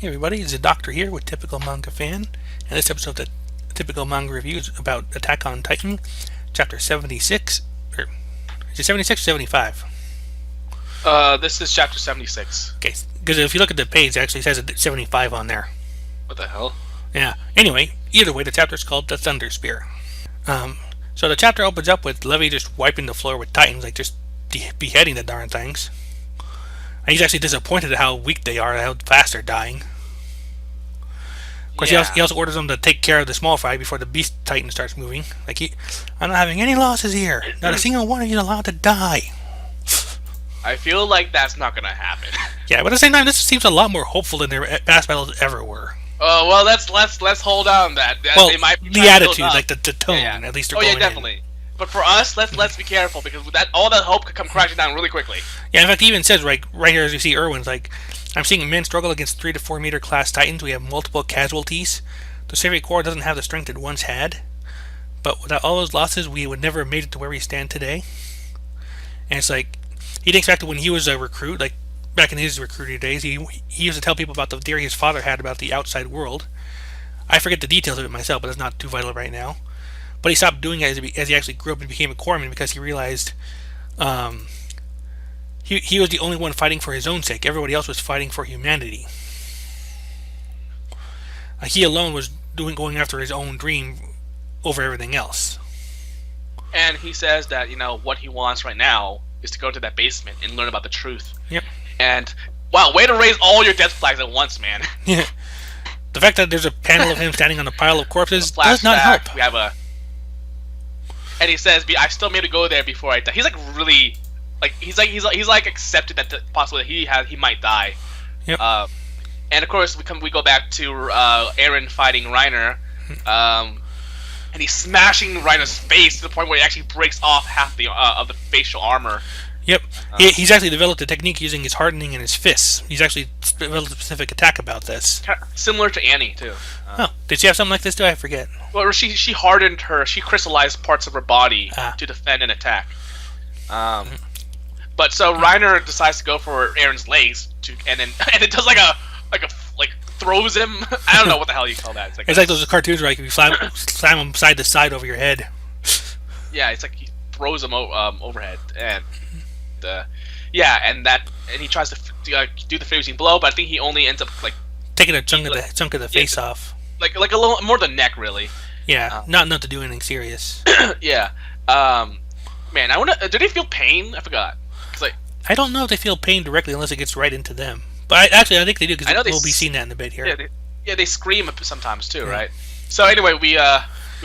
Hey everybody, Zeidoktor here with Typical Manga Fan, and this episode of the Typical Manga Review is about Attack on Titan, Chapter 76, or is it 76 or 75? This is chapter 76. Okay, because if you look at the page, it actually says 75 on there. What the hell? Yeah, anyway, either way, the chapter is called The Thunder Spear. So the chapter opens up with Levy just wiping the floor with Titans, like just beheading the darn things. And he's actually disappointed at how weak they are, how fast they're dying. Of course, he also orders them to take care of the small fry before the Beast Titan starts moving. I'm not having any losses here. Not a single one of you is allowed to die. I feel like that's not gonna happen. Yeah, but at the same time, this seems a lot more hopeful than their past battles ever were. Oh well, let's hold on that. Well, they might be the attitude, like the tone, at least. Oh yeah, definitely. In. But for us, let's be careful because all that hope could come crashing down really quickly. Yeah, in fact, he even says right here as you see Irwin's like, I'm seeing men struggle against 3 to 4 meter class Titans. We have multiple casualties. The Soviet Corps doesn't have the strength it once had. But without all those losses, we would never have made it to where we stand today. And it's like, he thinks back to when he was a recruit, like back in his recruiting days, he used to tell people about the theory his father had about the outside world. I forget the details of it myself, but it's not too vital right now. But he stopped doing it as he actually grew up and became a corpsman because he realized he was the only one fighting for his own sake. Everybody else was fighting for humanity. He alone was going after his own dream over everything else. And he says that, what he wants right now is to go to that basement and learn about the truth. Yep. And, wow, way to raise all your death flags at once, man. Yeah. The fact that there's a panel of him standing on a pile of corpses does not help. We have and he says, "I still made to go there before I die." He's like really, he's like accepted that the possibility he might die. Yep. And of course we go back to Eren fighting Reiner, and he's smashing Reiner's face to the point where he actually breaks off half of the facial armor. Yep. He's actually developed a technique using his hardening and his fists. He's actually developed a specific attack about this. Similar to Annie, too. Did she have something like this, too? I forget. Well, she hardened she crystallized parts of her body to defend and attack. But so Reiner decides to go for Eren's legs, and it does like throws him. I don't know what the hell you call that. It's like those cartoons where you slam them side to side over your head. Yeah, it's like he throws him overhead, and and he tries to do the finishing blow, but I think he only ends up taking a chunk of the face off, like a little more the neck, really. Yeah, not enough to do anything serious. Yeah, man, I wonder, do they feel pain? I forgot. I don't know if they feel pain directly unless it gets right into them. But I think they do because we'll be seeing that in a bit here. Yeah, they scream sometimes too, right? So anyway, we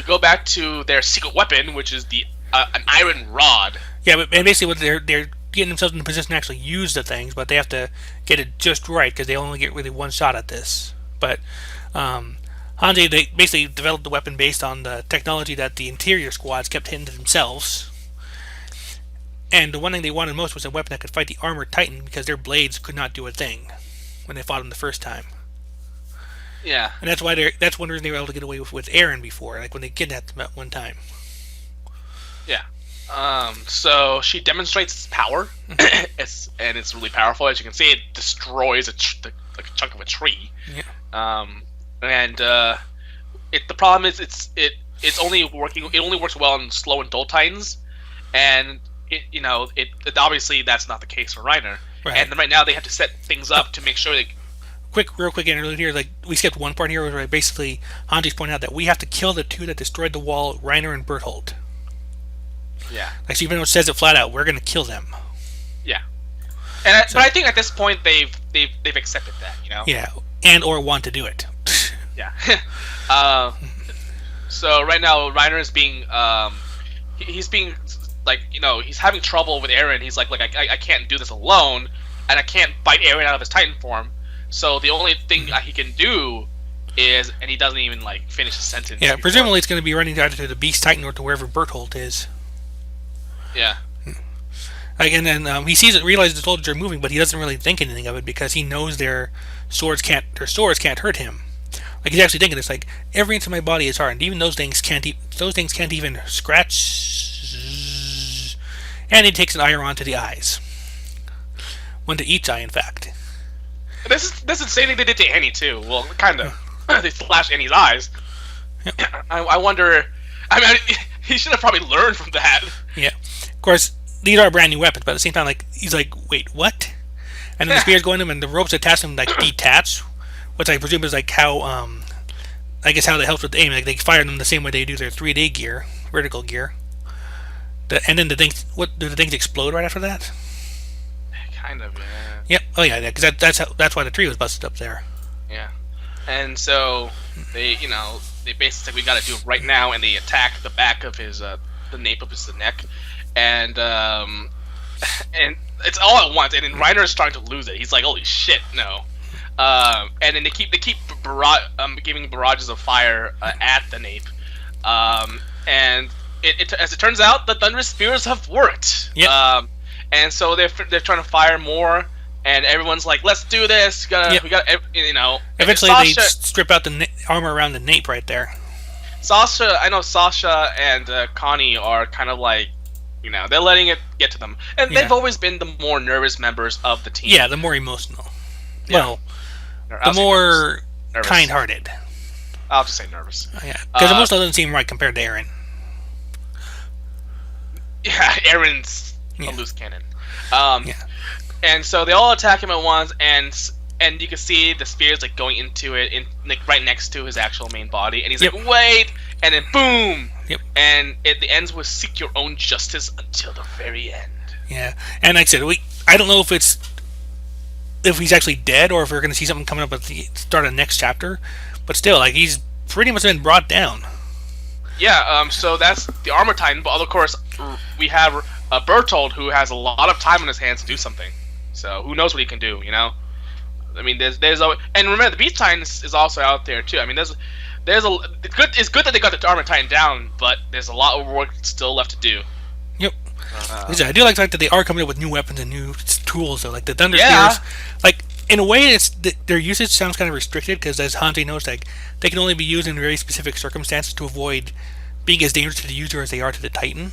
go back to their secret weapon, which is an iron rod. Yeah, and basically what they're getting themselves in a position to actually use the things, but they have to get it just right because they only get really one shot at this. But Hanji, they basically developed the weapon based on the technology that the interior squads kept hitting to themselves. And the one thing they wanted most was a weapon that could fight the armored Titan because their blades could not do a thing when they fought him the first time. Yeah. And that's one reason they were able to get away with Eren before, like when they kidnapped him at one time. Yeah. So she demonstrates its power, and it's really powerful. As you can see, it destroys a chunk of a tree. Yeah. The problem is it's only working. It only works well on slow and dull Titans, and it obviously that's not the case for Reiner. Right. And right now they have to set things up to make sure they. Real quick interlude here. Like we skipped one part here where basically Hanji's pointing out that we have to kill the two that destroyed the wall, Reiner and Berthold. Yeah. Like she pretty much says it flat out. We're gonna kill them. Yeah. But I think at this point they've accepted that, Yeah, and or want to do it. Yeah. So right now Reiner is being he's being he's having trouble with Eren. He's like I can't do this alone, and I can't bite Eren out of his Titan form. So the only thing he can do is, and he doesn't even finish the sentence. Yeah, presumably it's going to be running either to the Beast Titan or to wherever Berthold is. Yeah. And then he realizes the soldiers are moving, but he doesn't really think anything of it because he knows their swords can't hurt him. Like he's actually thinking, it's like every inch of my body is hardened. Even those things can't even scratch. And he takes an iron to the eyes, one to each eye, in fact. This is the same thing they did to Annie too. Well, kind of. They slashed Annie's eyes. Yep. I wonder. I mean, he should have probably learned from that. Yeah. Of course, these are brand new weapons, but at the same time, like he's like, wait, what? And then the spears go into him, and the ropes attached to him like detach, which I presume is like how I guess how that helps with aim. Like they fire them the same way they do their 3D gear, vertical gear. And then what do the things explode right after that? Kind of, yeah. Yep. Oh yeah, because that's why the tree was busted up there. Yeah. And so they basically said we got to do it right now, and they attack the back of his the nape of his neck, and it's all at once. And then Reiner is starting to lose it. He's like, holy shit, no. And then they keep giving barrages of fire at the nape, and as it turns out, the thunderous spears have worked. Yep. And so they're trying to fire more, and everyone's like, let's do this. We got Eventually, Sasha, they strip out the armor around the nape right there. I know Sasha and Connie are kind of like, they're letting it get to them, and they've always been the more nervous members of the team. Yeah, the more emotional. Yeah. Well, the more nervous. kind-hearted. I'll just say nervous. Yeah, because most doesn't seem right compared to Eren. Yeah, Eren's a loose cannon. Yeah. And so they all attack him at once, and you can see the spears like going into it, right next to his actual main body, and he's like, "Wait!" And then boom! Yep. And it ends with "Seek your own justice until the very end." Yeah, and like I said, I don't know if he's actually dead or if we're going to see something coming up at the start of the next chapter, but still, like he's pretty much been brought down. Yeah. So that's the Armor Titan, but of course we have Bertold, who has a lot of time on his hands to do something. So who knows what he can do? I mean, there's always, and remember the Beast Titan is also out there too. I mean, it's good that they got the Armor Titan down, but there's a lot of work still left to do. Yep. I do like the fact that they are coming up with new weapons and new tools. So like the Thunder Spears, like in a way, their usage sounds kind of restricted because as Hanji knows, like they can only be used in very specific circumstances to avoid being as dangerous to the user as they are to the Titan.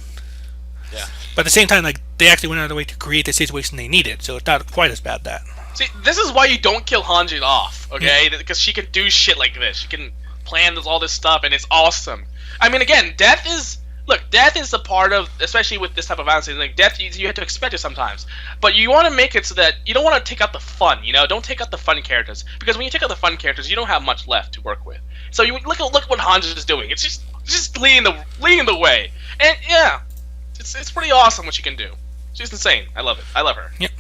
Yeah. But at the same time, like they actually went out of their way to create the situation they needed, so it's not quite as bad that. See, this is why you don't kill Hanji off, okay? Because she can do shit like this. She can plan all this stuff, and it's awesome. I mean, again, death is a part of, especially with this type of violence. Like death, you have to expect it sometimes, but you want to make it so that you don't want to take out the fun. Don't take out the fun characters, because when you take out the fun characters, you don't have much left to work with. So you look what Hanji is doing. It's just leading the way, and yeah. It's pretty awesome what she can do. She's insane. I love it. I love her. Yep.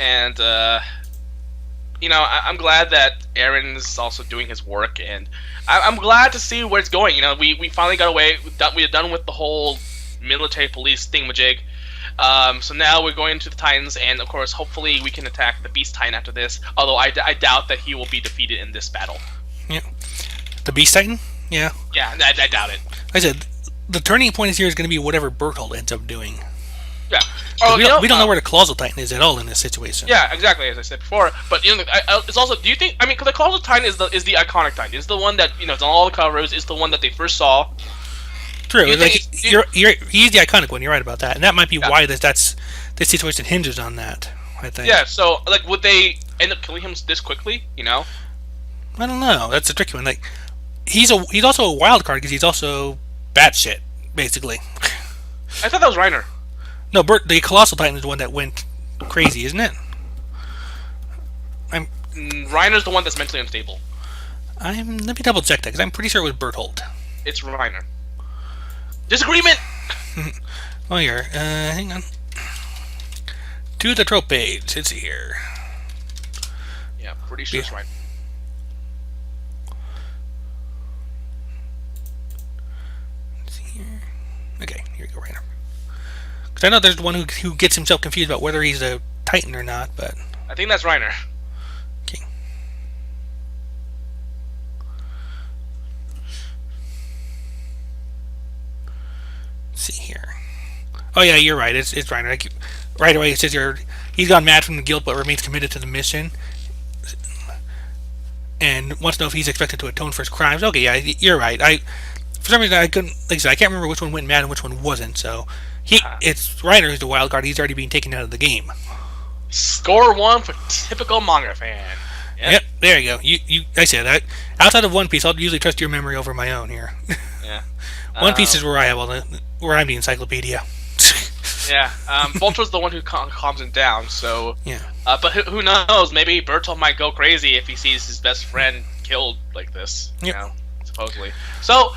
And I'm glad that Eren's also doing his work, and I'm glad to see where it's going. We finally got away. We are done with the whole military police thingamajig. So now we're going to the Titans, and of course, hopefully, we can attack the Beast Titan after this. Although I doubt that he will be defeated in this battle. Yeah. The Beast Titan? Yeah. Yeah, I doubt it. Like I said, the turning point here is going to be whatever Berthold ends up doing. Yeah. We don't know where the Colossal Titan is at all in this situation. Yeah, exactly, as I said before. But it's also. Do you think? I mean, because the Colossal Titan is the iconic Titan. It's the one that it's on all the covers. It's the one that they first saw. True. He's the iconic one. You're right about that, and that might be why this situation hinges on that. I think. Yeah. So, like, would they end up killing him this quickly? I don't know. That's a tricky one. Like, he's also a wild card because he's also batshit, basically. I thought that was Reiner. No, the Colossal Titan is the one that went crazy, isn't it? Reiner's the one that's mentally unstable. Let me double check that because I'm pretty sure it was Berthold. It's Reiner. Disagreement. Oh, here. Hang on. To the trope page. It's here. Yeah, pretty sure it's Reiner. Okay, here you go, Rainer. Because I know there's one who gets himself confused about whether he's a Titan or not, but... I think that's Reiner. Okay. Let's see here. Oh yeah, you're right, it's Reiner. Right away it says here, he's gone mad from the guilt but remains committed to the mission. And wants to know if he's expected to atone for his crimes. Okay, yeah, you're right. For some reason, I couldn't. Like I said, I can't remember which one went mad and which one wasn't. So it's Reiner who's the wild card. He's already being taken out of the game. Score one for typical manga fan. Yep, there you go. I said that. Outside of One Piece, I'll usually trust your memory over my own here. Yeah. One Piece is where I have where I'm the encyclopedia. Yeah. Voltro's the one who calms him down. So. Yeah. But who knows? Maybe Bertolt might go crazy if he sees his best friend killed like this. Yep. You know, supposedly. So,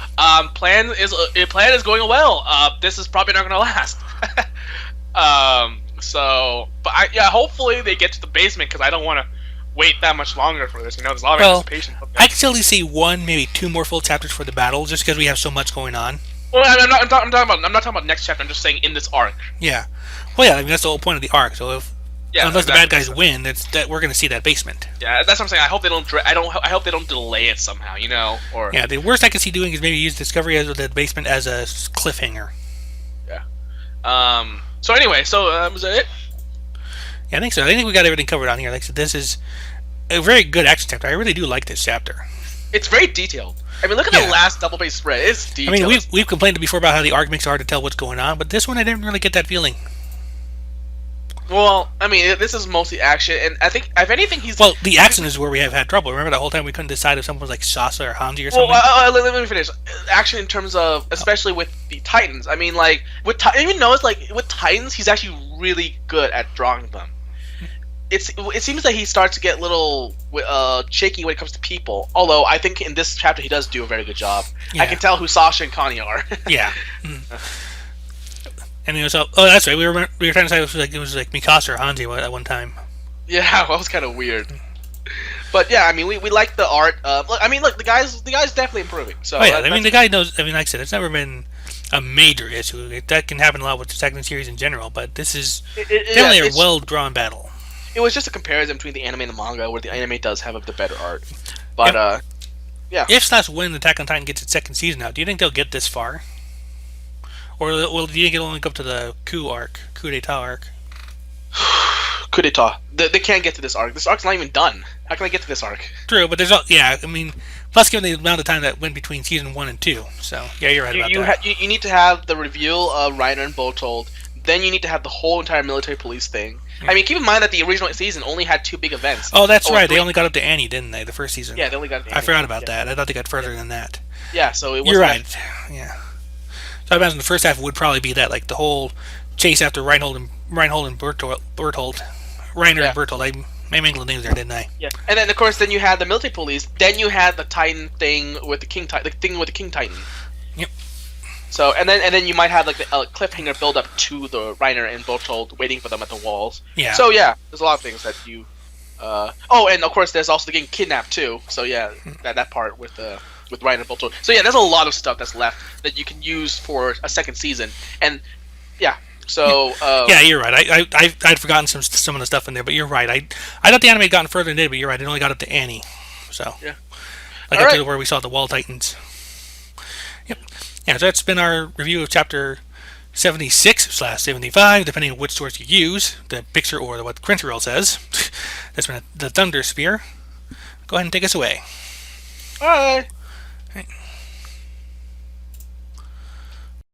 plan is going well. This is probably not going to last. Hopefully they get to the basement because I don't want to wait that much longer for this. You know, there's a lot of anticipation. I can still see one, maybe two more full chapters for the battle, just because we have so much going on. Well, I'm not talking about next chapter. I'm just saying in this arc. Yeah. Well, yeah. I mean, that's the whole point of the arc. So unless the bad guys win, that we're going to see that basement. Yeah, that's what I'm saying. I hope they don't. I hope they don't delay it somehow. You know, or yeah. The worst I can see doing is maybe use Discovery as the basement as a cliffhanger. Yeah. So anyway, is that it? Yeah, I think so. I think we got everything covered on here. Like I said, this is a very good action chapter. I really do like this chapter. It's very detailed. I mean, look at the last double base spread. It's detailed. I mean, we've complained before about how the arc makes it hard to tell what's going on, but this one I didn't really get that feeling. Well, I mean, this is mostly action, and I think, if anything, the action is where we have had trouble. Remember that whole time we couldn't decide if someone was like Sasa or Hanji or something? Well, let me finish. Action in terms of, especially with the Titans. I mean, like, even though it's like, with Titans, he's actually really good at drawing them. It seems like he starts to get a little shaky when it comes to people. Although I think in this chapter he does do a very good job. Yeah. I can tell who Sasha and Connie are. Yeah. And it was that's right. We were trying to say it was like Mikasa or Hanji at one time. Yeah, that was kind of weird. But yeah, I mean, we like the art. I mean, look, the guy's definitely improving. So I mean, the guy knows. I mean, like I said, it's never been a major issue. That can happen a lot with the second series in general. But this is definitely a well drawn battle. It was just a comparison between the anime and the manga, where the anime does have the better art. But yeah. When Attack on Titan gets its second season out, do you think they'll get this far? Or do you think it'll only go up to the coup d'etat arc? Coup d'etat. They can't get to this arc. This arc's not even done. How can I get to this arc? True, but I mean, plus given the amount of time that went between season 1 and 2. So, yeah, you're right about that. You need to have the reveal of Reiner and Bertolt. Then you need to have the whole entire military police thing. I mean, keep in mind that the original season only had 2 big events. Oh, that's right. They only got up to Annie, didn't they? The first season. Yeah, they only got up to Annie. I forgot about that. I thought they got further than that. Yeah, so it wasn't. You're right. Yeah. So I imagine the first half would probably be that, like the whole chase after Reinhold and Bertolt. Reiner and Bertolt. I mangled the names there, didn't I? Yeah. And then, of course, you had the military police. Then you had the Titan thing with the King Titan. The thing with the King Titan. Yep. So and then you might have like the cliffhanger build up to the Reiner and Bertolt waiting for them at the walls. Yeah. So yeah, there's a lot of things that you. And of course there's also the getting kidnapped too. So yeah, that part with Reiner and Bertolt. So yeah, there's a lot of stuff that's left that you can use for a second season. And yeah, so yeah, you're right. I'd forgotten some of the stuff in there, but you're right. I thought the anime had gotten further than it did, but you're right. It only got up to Annie. So yeah, like up to where we saw the Wall Titans. Yep. Yeah, so that's been our review of chapter 76/75, depending on which source you use, the picture or what Crunchyroll says. That's been the Thunder Spear. Go ahead and take us away. Bye. All right.